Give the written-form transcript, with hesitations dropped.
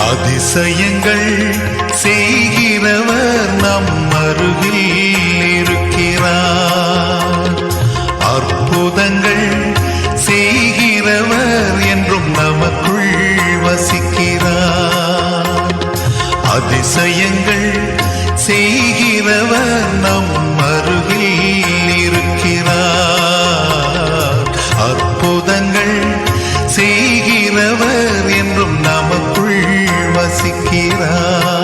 அதிசயங்கள் செய்கிறவர் நம் அருகில் இருக்கிறார். அற்புதங்கள் செய்கிறவர் என்றும் நமக்குள் வசிக்கிறார். அதிசயங்கள் செய்கிறவர் நம் அருகில் இருக்கிறார். அற்புதங்கள் செய்கிறவர் என்றும் நமக்குள் வசிக்கிறார்.